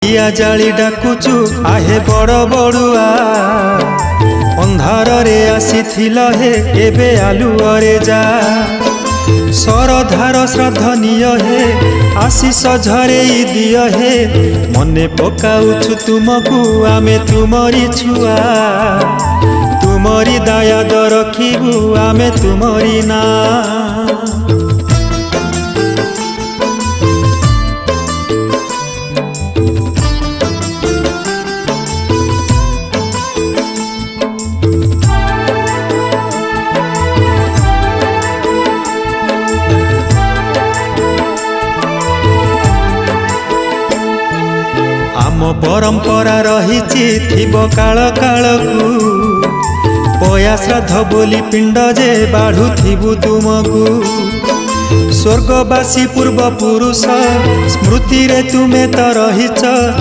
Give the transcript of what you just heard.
दिया जाली डाकुचु आहे बड़ बड़ुआ अंधार रे आसीथिल हे एबे आलुअरे जा सरधार श्रद्धनीय हे आशीष झरे दिय हे मने पकाउछु तुमको आमे तुमरी छुआ तुमरी दायाद रखिबु आमे तुमरी ना आम परंपरा रही काल कालकू पया श्राद्ध बोली पिंड जे बाढ़ुथिबु तुमको स्वर्गवासी पूर्व पुरुष स्मृति रे तुमे तो रहीच।